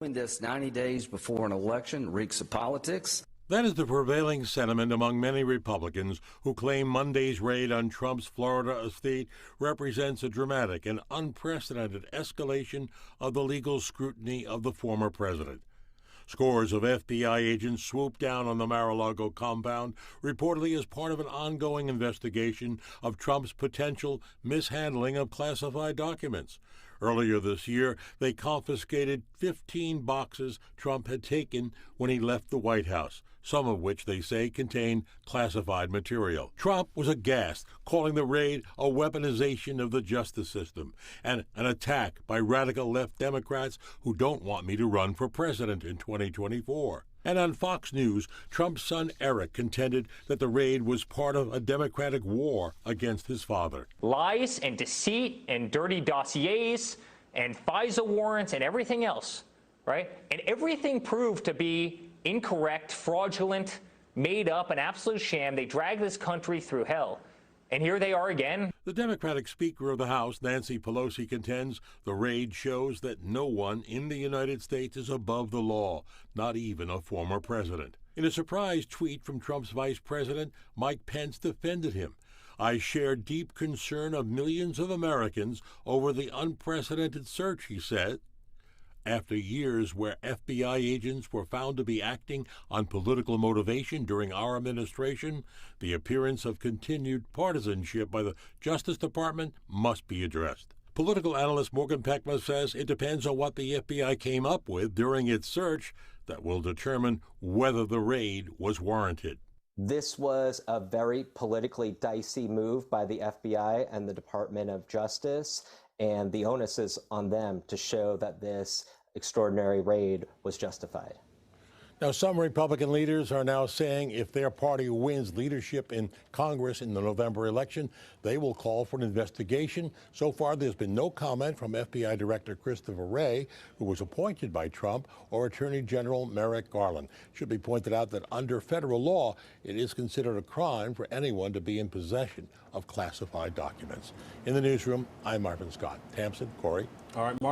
Doing this 90 days before an election reeks of politics. That is the prevailing sentiment among many Republicans who claim Monday's raid on Trump's Florida estate represents a dramatic and unprecedented escalation of the legal scrutiny of the former president. Scores of FBI agents swooped down on the Mar-a-Lago compound, reportedly as part of an ongoing investigation of Trump's potential mishandling of classified documents. Earlier this year, they confiscated 15 boxes Trump had taken when he left the White House, some of which they say contained classified material. Trump was aghast, calling the raid a weaponization of the justice system and an attack by radical left Democrats who don't want me to run for president in 2024. And on Fox News, Trump's son Eric contended that the raid was part of a Democratic war against his father. Lies and deceit and dirty dossiers and FISA warrants and everything else, right? And everything proved to be incorrect, fraudulent, made up, an absolute sham. They dragged this country through hell. And here they are again. The Democratic Speaker of the House, Nancy Pelosi, contends the raid shows that no one in the United States is above the law, not even a former president. In a surprise tweet from Trump's vice president, Mike Pence defended him. I share deep concern of millions of Americans over the unprecedented search, he said. After years where FBI agents were found to be acting on political motivation during our administration, the appearance of continued partisanship by the Justice Department must be addressed. Political analyst Morgan Peckma says it depends on what the FBI came up with during its search that will determine whether the raid was warranted. This was a very politically dicey move by the FBI and the Department of Justice, and the onus is on them to show that this extraordinary raid was justified. Now, some Republican leaders are now saying if their party wins leadership in Congress in the November election, they will call for an investigation. So far, there's been no comment from FBI Director Christopher Wray, who was appointed by Trump, or Attorney General Merrick Garland. It should be pointed out that under federal law, it is considered a crime for anyone to be in possession of classified documents. In the newsroom, I'm Marvin Scott. Tamsin, Corey. All right,